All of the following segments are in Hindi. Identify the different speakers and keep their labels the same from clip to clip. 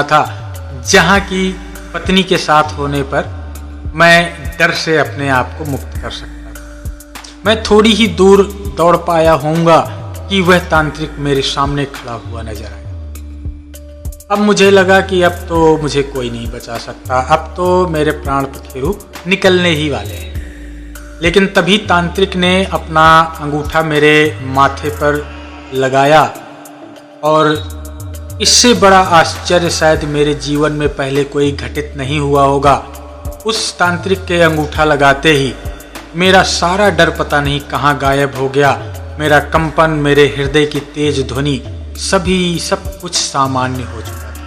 Speaker 1: था, जहाँ की पत्नी के साथ होने पर मैं डर से अपने आप को मुक्त कर सकता था। मैं थोड़ी ही दूर दौड़ पाया होऊंगा कि वह तांत्रिक मेरे सामने खड़ा हुआ नजर आया। अब मुझे लगा कि अब तो मुझे कोई नहीं बचा सकता, अब तो मेरे प्राण पखेरु निकलने ही वाले हैं। लेकिन तभी तांत्रिक ने अपना अंगूठा मेरे माथे पर लगाया और इससे बड़ा आश्चर्य शायद मेरे जीवन में पहले कोई घटित नहीं हुआ होगा। उस तांत्रिक के अंगूठा लगाते ही मेरा सारा डर पता नहीं कहाँ गायब हो गया। मेरा कंपन, मेरे हृदय की तेज ध्वनि, सब कुछ सामान्य हो चुका था।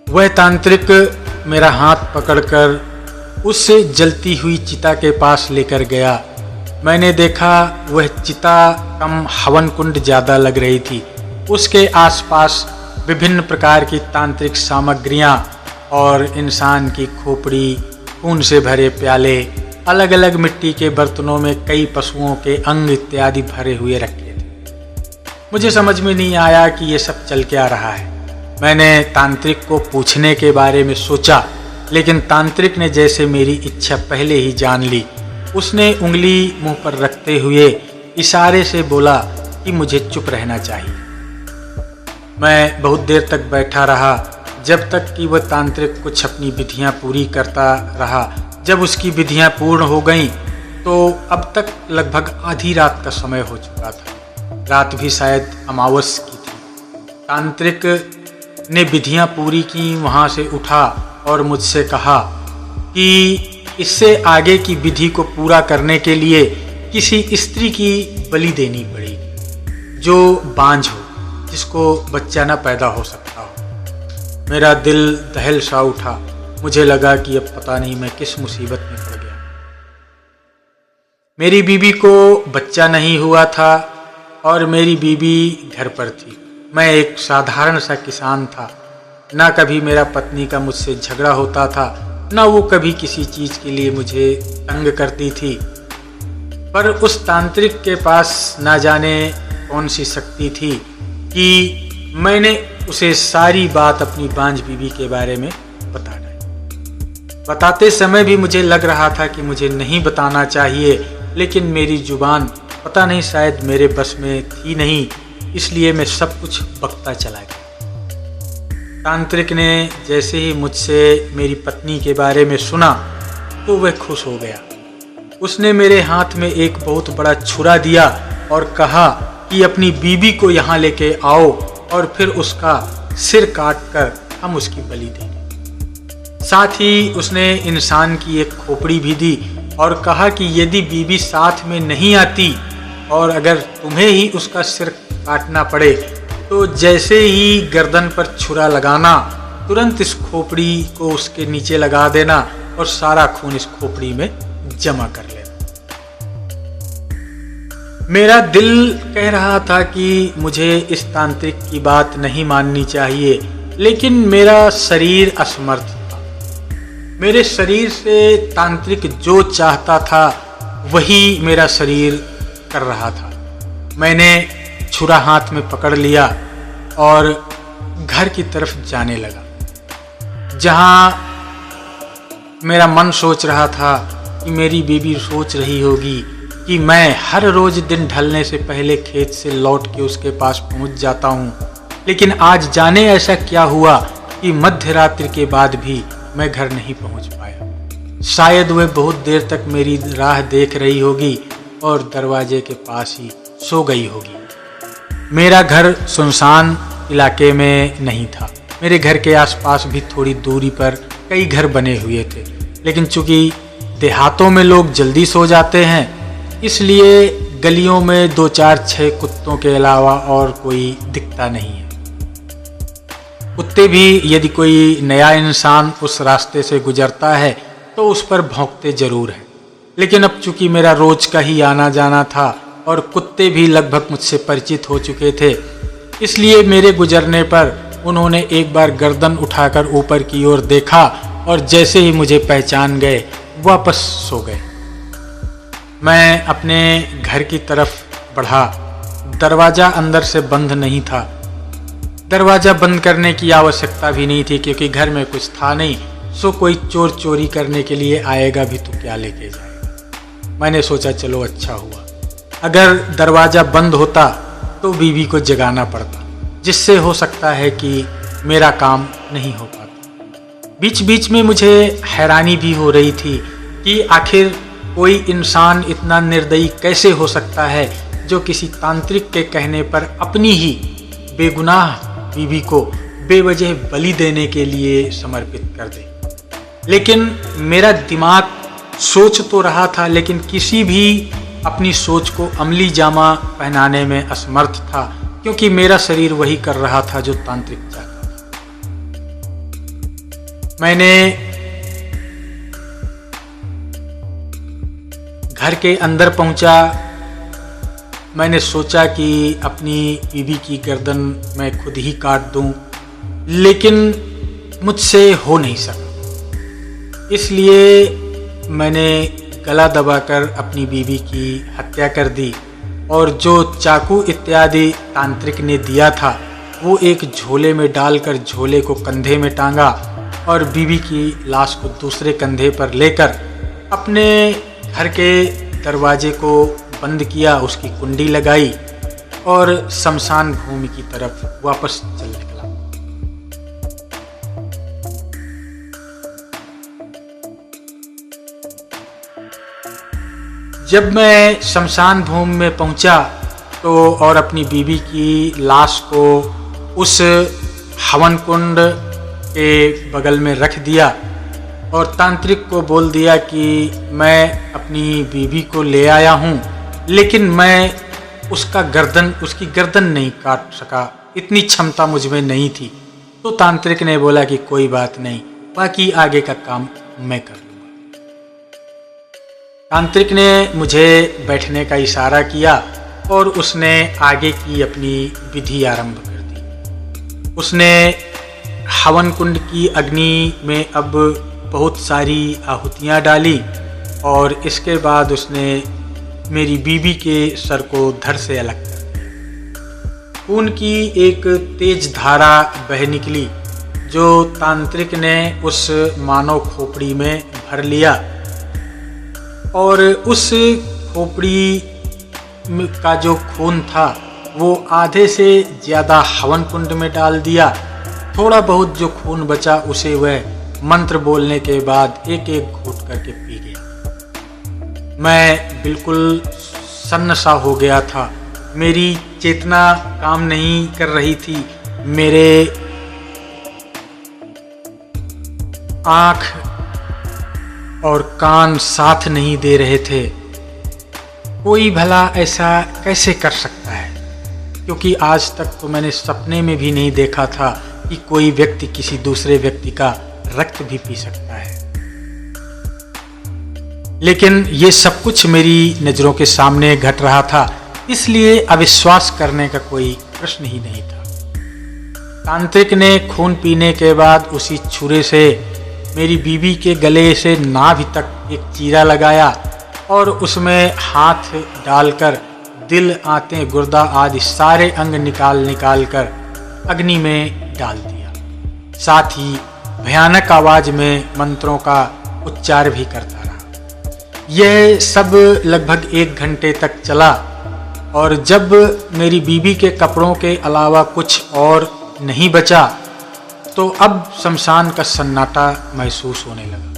Speaker 1: वह तांत्रिक मेरा हाथ पकड़कर उससे जलती हुई चिता के पास लेकर गया। मैंने देखा वह चिता कम हवन कुंड ज़्यादा लग रही थी। उसके आसपास विभिन्न प्रकार की तांत्रिक सामग्रियां और इंसान की खोपड़ी, खून से भरे प्याले, अलग अलग मिट्टी के बर्तनों में कई पशुओं के अंग इत्यादि भरे हुए रखे थे। मुझे समझ में नहीं आया कि ये सब चल क्या रहा है। मैंने तांत्रिक को पूछने के बारे में सोचा, लेकिन तांत्रिक ने जैसे मेरी इच्छा पहले ही जान ली। उसने उंगली मुंह पर रखते हुए इशारे से बोला कि मुझे चुप रहना चाहिए। मैं बहुत देर तक बैठा रहा, जब तक कि वह तांत्रिक कुछ अपनी विधियां पूरी करता रहा। जब उसकी विधियां पूर्ण हो गईं, तो अब तक लगभग आधी रात का समय हो चुका था। रात भी शायद अमावस की थी। तांत्रिक ने विधियां पूरी की, वहां से उठा और मुझसे कहा कि इससे आगे की विधि को पूरा करने के लिए किसी स्त्री की बलि देनी पड़ेगी जो बांझ हो, जिसको बच्चा न पैदा हो सकता हो। मेरा दिल दहल सा उठा। मुझे लगा कि अब पता नहीं मैं किस मुसीबत में पड़ गया। मेरी बीवी को बच्चा नहीं हुआ था और मेरी बीवी घर पर थी। मैं एक साधारण सा किसान था। ना कभी मेरा पत्नी का मुझसे झगड़ा होता था, ना वो कभी किसी चीज़ के लिए मुझे तंग करती थी। पर उस तांत्रिक के पास ना जाने कौन सी शक्ति थी कि मैंने उसे सारी बात अपनी बांझ बीवी के बारे में बता डाली। बताते समय भी मुझे लग रहा था कि मुझे नहीं बताना चाहिए, लेकिन मेरी जुबान पता नहीं शायद मेरे बस में थी नहीं, इसलिए मैं सब कुछ बकता चला गया। तांत्रिक ने जैसे ही मुझसे मेरी पत्नी के बारे में सुना तो वह खुश हो गया। उसने मेरे हाथ में एक बहुत बड़ा छुरा दिया और कहा कि अपनी बीवी को यहाँ लेके आओ और फिर उसका सिर काट कर हम उसकी बलि देंगे। साथ ही उसने इंसान की एक खोपड़ी भी दी और कहा कि यदि बीवी साथ में नहीं आती और अगर तुम्हें ही उसका सिर काटना पड़े तो जैसे ही गर्दन पर छुरा लगाना, तुरंत इस खोपड़ी को उसके नीचे लगा देना और सारा खून इस खोपड़ी में जमा कर लेना। मेरा दिल कह रहा था कि मुझे इस तांत्रिक की बात नहीं माननी चाहिए, लेकिन मेरा शरीर असमर्थ था। मेरे शरीर से तांत्रिक जो चाहता था वही मेरा शरीर कर रहा था। मैंने छुरा हाथ में पकड़ लिया और घर की तरफ जाने लगा, जहां मेरा मन सोच रहा था कि मेरी बीवी सोच रही होगी कि मैं हर रोज दिन ढलने से पहले खेत से लौट के उसके पास पहुंच जाता हूं। लेकिन आज जाने ऐसा क्या हुआ कि मध्य रात्रि के बाद भी मैं घर नहीं पहुंच पाया। शायद वह बहुत देर तक मेरी राह देख रही होगी और दरवाजे के पास ही सो गई होगी। मेरा घर सुनसान इलाके में नहीं था। मेरे घर के आसपास भी थोड़ी दूरी पर कई घर बने हुए थे, लेकिन चूंकि देहातों में लोग जल्दी सो जाते हैं, इसलिए गलियों में 2, 4, 6 कुत्तों के अलावा और कोई दिखता नहीं है। कुत्ते भी यदि कोई नया इंसान उस रास्ते से गुजरता है तो उस पर भौंकते जरूर हैं। लेकिन अब चूंकि मेरा रोज का ही आना जाना था और कुत्ते भी लगभग मुझसे परिचित हो चुके थे, इसलिए मेरे गुजरने पर उन्होंने एक बार गर्दन उठाकर ऊपर की ओर देखा और जैसे ही मुझे पहचान गए वापस सो गए। मैं अपने घर की तरफ बढ़ा। दरवाज़ा अंदर से बंद नहीं था। दरवाज़ा बंद करने की आवश्यकता भी नहीं थी क्योंकि घर में कुछ था नहीं, सो कोई चोर चोरी करने के लिए आएगा भी तो क्या लेके जाएगा। मैंने सोचा चलो अच्छा हुआ, अगर दरवाज़ा बंद होता तो बीवी को जगाना पड़ता, जिससे हो सकता है कि मेरा काम नहीं हो पाता। बीच बीच में मुझे हैरानी भी हो रही थी कि आखिर कोई इंसान इतना निर्दयी कैसे हो सकता है जो किसी तांत्रिक के कहने पर अपनी ही बेगुनाह बीवी को बेवजह बलि देने के लिए समर्पित कर दे। लेकिन मेरा दिमाग सोच तो रहा था, लेकिन किसी भी अपनी सोच को अमली जामा पहनाने में असमर्थ था, क्योंकि मेरा शरीर वही कर रहा था जो तांत्रिक चाहता था। मैंने घर के अंदर पहुंचा। मैंने सोचा कि अपनी बीवी की गर्दन मैं खुद ही काट दूं, लेकिन मुझसे हो नहीं सका। इसलिए मैंने गला दबाकर अपनी बीवी की हत्या कर दी और जो चाकू इत्यादि तांत्रिक ने दिया था वो एक झोले में डालकर झोले को कंधे में टांगा और बीवी की लाश को दूसरे कंधे पर लेकर अपने घर के दरवाजे को बंद किया, उसकी कुंडी लगाई और शमशान भूमि की तरफ वापस चल निकला। जब मैं शमशान भूमि में पहुंचा तो और अपनी बीवी की लाश को उस हवन कुंड के बगल में रख दिया और तांत्रिक को बोल दिया कि मैं अपनी बीवी को ले आया हूँ, लेकिन मैं उसकी गर्दन नहीं काट सका, इतनी क्षमता मुझ में नहीं थी। तो तांत्रिक ने बोला कि कोई बात नहीं, बाकी आगे का काम मैं कर लूँगा। तांत्रिक ने मुझे बैठने का इशारा किया और उसने आगे की अपनी विधि आरंभ कर दी। उसने हवन कुंड की अग्नि में अब बहुत सारी आहुतियाँ डाली और इसके बाद उसने मेरी बीवी के सर को धड़ से अलग कर दिया। खून की एक तेज धारा बह निकली जो तांत्रिक ने उस मानव खोपड़ी में भर लिया और उस खोपड़ी का जो खून था वो आधे से ज़्यादा हवन कुंड में डाल दिया। थोड़ा बहुत जो खून बचा उसे वह मंत्र बोलने के बाद एक एक घूंट करके पी गया। मैं बिल्कुल सन्न सा हो गया था, मेरी चेतना काम नहीं कर रही थी, मेरे आँख और कान साथ नहीं दे रहे थे। कोई भला ऐसा कैसे कर सकता है, क्योंकि आज तक तो मैंने सपने में भी नहीं देखा था कि कोई व्यक्ति किसी दूसरे व्यक्ति का रक्त भी पी सकता है। लेकिन ये सब कुछ मेरी नज़रों के सामने घट रहा था, इसलिए अविश्वास करने का कोई प्रश्न ही नहीं था। तांत्रिक ने खून पीने के बाद उसी छुरे से मेरी बीवी के गले से नाभि तक एक चीरा लगाया और उसमें हाथ डालकर दिल, आंतें, गुर्दा आदि सारे अंग निकाल कर अग्नि में डाल दिया। साथ ही भयानक आवाज में मंत्रों का उच्चार भी करता रहा। यह सब लगभग 1 घंटे तक चला और जब मेरी बीवी के कपड़ों के अलावा कुछ और नहीं बचा तो अब शमशान का सन्नाटा महसूस होने लगा।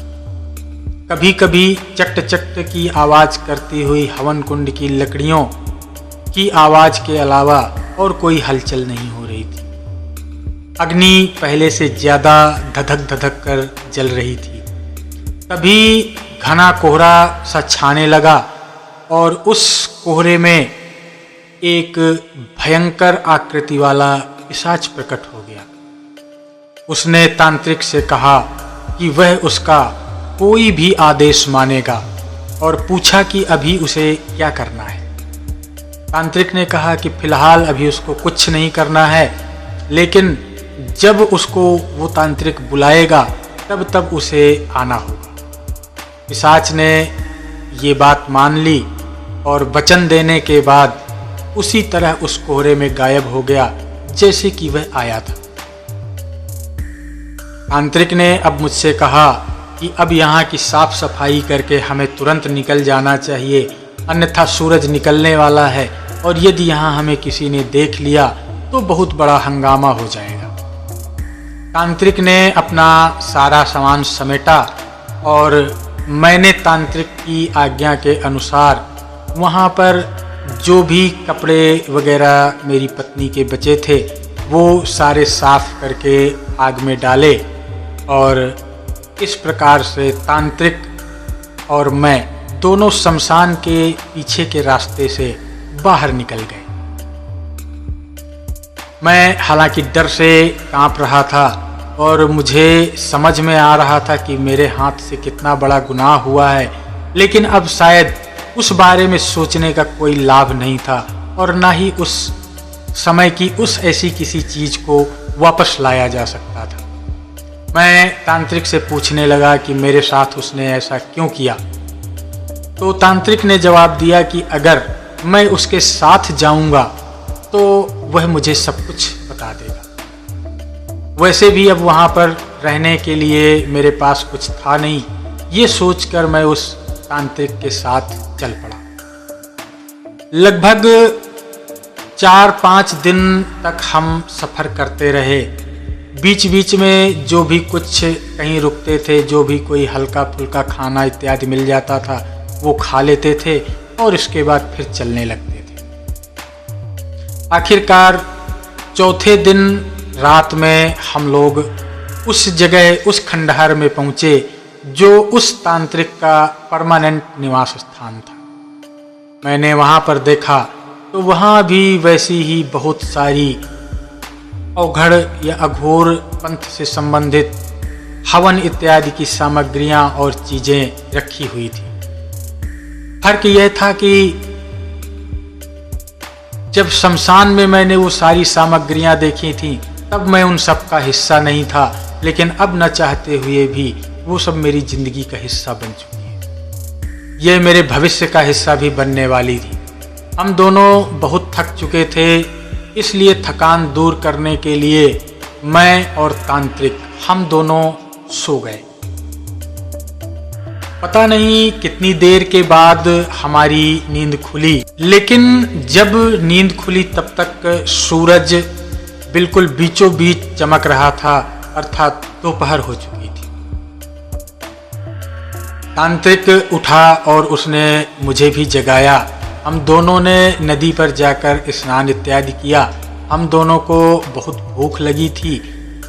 Speaker 1: कभी कभी चट चट की आवाज करती हुई हवन कुंड की लकड़ियों की आवाज के अलावा और कोई हलचल नहीं हो रही थी। अग्नि पहले से ज्यादा धधक कर जल रही थी। तभी घना कोहरा सा छाने लगा और उस कोहरे में एक भयंकर आकृति वाला पिशाच प्रकट हो गया। उसने तांत्रिक से कहा कि वह उसका कोई भी आदेश मानेगा और पूछा कि अभी उसे क्या करना है। तांत्रिक ने कहा कि फिलहाल अभी उसको कुछ नहीं करना है, लेकिन जब उसको वो तांत्रिक बुलाएगा तब उसे आना होगा। पिशाच ने ये बात मान ली और वचन देने के बाद उसी तरह उस कोहरे में गायब हो गया जैसे कि वह आया था। तांत्रिक ने अब मुझसे कहा कि अब यहाँ की साफ सफाई करके हमें तुरंत निकल जाना चाहिए, अन्यथा सूरज निकलने वाला है और यदि यहाँ हमें किसी ने देख लिया तो बहुत बड़ा हंगामा हो जाएगा। तांत्रिक ने अपना सारा सामान समेटा और मैंने तांत्रिक की आज्ञा के अनुसार वहाँ पर जो भी कपड़े वगैरह मेरी पत्नी के बचे थे वो सारे साफ करके आग में डाले और इस प्रकार से तांत्रिक और मैं दोनों शमशान के पीछे के रास्ते से बाहर निकल गए। मैं हालांकि डर से कांप रहा था और मुझे समझ में आ रहा था कि मेरे हाथ से कितना बड़ा गुनाह हुआ है, लेकिन अब शायद उस बारे में सोचने का कोई लाभ नहीं था और ना ही उस समय की उस ऐसी किसी चीज को वापस लाया जा सकता था। मैं तांत्रिक से पूछने लगा कि मेरे साथ उसने ऐसा क्यों किया, तो तांत्रिक ने जवाब दिया कि अगर मैं उसके साथ जाऊंगा तो वह मुझे सब कुछ बता देगा। वैसे भी अब वहाँ पर रहने के लिए मेरे पास कुछ था नहीं, ये सोचकर मैं उस तांत्रिक के साथ चल पड़ा। लगभग 4-5 दिन तक हम सफ़र करते रहे। बीच बीच में जो भी कुछ कहीं रुकते थे, जो भी कोई हल्का फुल्का खाना इत्यादि मिल जाता था वो खा लेते थे और इसके बाद फिर चलने लगते थे। आखिरकार चौथे दिन रात में हम लोग उस जगह, उस खंडहर में पहुँचे जो उस तांत्रिक का परमानेंट निवास स्थान था। मैंने वहाँ पर देखा तो वहाँ भी वैसी ही बहुत सारी अवघड़ या अघोर पंथ से संबंधित हवन इत्यादि की सामग्रियाँ और चीज़ें रखी हुई थी। फर्क यह था कि जब शमशान में मैंने वो सारी सामग्रियाँ देखी थी तब मैं उन सब का हिस्सा नहीं था, लेकिन अब न चाहते हुए भी वो सब मेरी जिंदगी का हिस्सा बन चुकी है। ये मेरे भविष्य का हिस्सा भी बनने वाली थी। हम दोनों बहुत थक चुके थे, इसलिए थकान दूर करने के लिए मैं और तांत्रिक हम दोनों सो गए। पता नहीं कितनी देर के बाद हमारी नींद खुली, लेकिन जब नींद खुली तब तक सूरज बिल्कुल बीचों बीच चमक रहा था, अर्थात दोपहर हो चुकी थी। तांत्रिक उठा और उसने मुझे भी जगाया। हम दोनों ने नदी पर जाकर स्नान इत्यादि किया। हम दोनों को बहुत भूख लगी थी,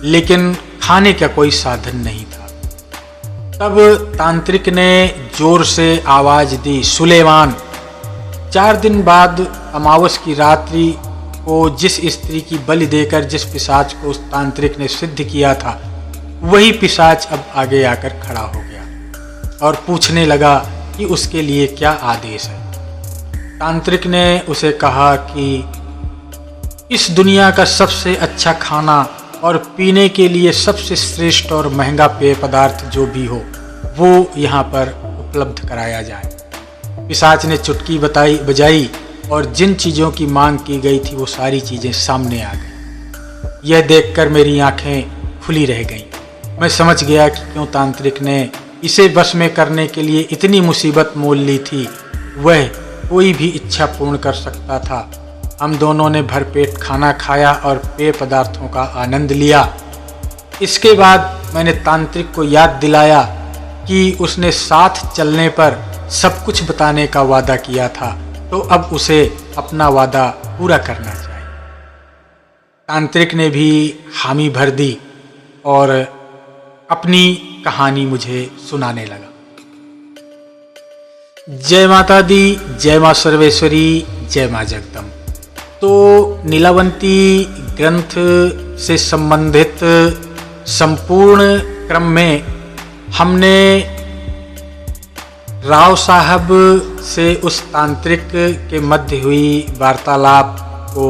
Speaker 1: लेकिन खाने का कोई साधन नहीं था। तब तांत्रिक ने जोर से आवाज दी, सुलेमान। 4 दिन बाद अमावस की रात्रि को जिस स्त्री की बलि देकर जिस पिशाच को उस तांत्रिक ने सिद्ध किया था, वही पिशाच अब आगे आकर खड़ा हो गया और पूछने लगा कि उसके लिए क्या आदेश है। तांत्रिक ने उसे कहा कि इस दुनिया का सबसे अच्छा खाना और पीने के लिए सबसे श्रेष्ठ और महंगा पेय पदार्थ जो भी हो वो यहाँ पर उपलब्ध कराया जाए। पिशाच ने चुटकी बजाई और जिन चीज़ों की मांग की गई थी वो सारी चीज़ें सामने आ गईं। यह देखकर मेरी आंखें खुली रह गईं। मैं समझ गया कि क्यों तांत्रिक ने इसे बस में करने के लिए इतनी मुसीबत मोल ली थी। वह कोई भी इच्छा पूर्ण कर सकता था। हम दोनों ने भरपेट खाना खाया और पेय पदार्थों का आनंद लिया। इसके बाद मैंने तांत्रिक को याद दिलाया कि उसने साथ चलने पर सब कुछ बताने का वादा किया था, तो अब उसे अपना वादा पूरा करना चाहिए। तांत्रिक ने भी हामी भर दी और अपनी कहानी मुझे सुनाने लगा। जय माता दी, जय माँ सर्वेश्वरी, जय माँ जगदम्ब। तो नीलावंती ग्रंथ से संबंधित संपूर्ण क्रम में हमने राव साहब से उस तांत्रिक के मध्य हुई वार्तालाप को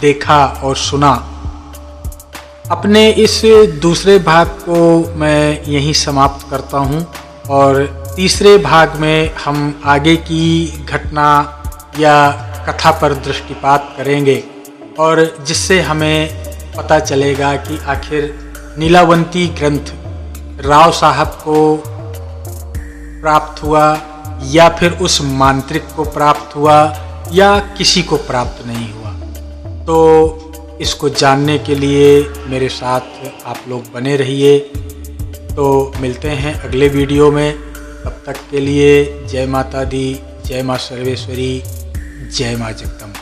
Speaker 1: देखा और सुना। अपने इस दूसरे भाग को मैं यहीं समाप्त करता हूँ और तीसरे भाग में हम आगे की घटना या कथा पर दृष्टिपात करेंगे। और जिससे हमें पता चलेगा कि आखिर नीलावंती ग्रंथ राव साहब को प्राप्त हुआ या फिर उस मांत्रिक को प्राप्त हुआ या किसी को प्राप्त नहीं हुआ। तो इसको जानने के लिए मेरे साथ आप लोग बने रहिए। तो मिलते हैं अगले वीडियो में, तब तक के लिए जय माता दी, जय माँ सर्वेश्वरी, जय माँ जगदम्बा।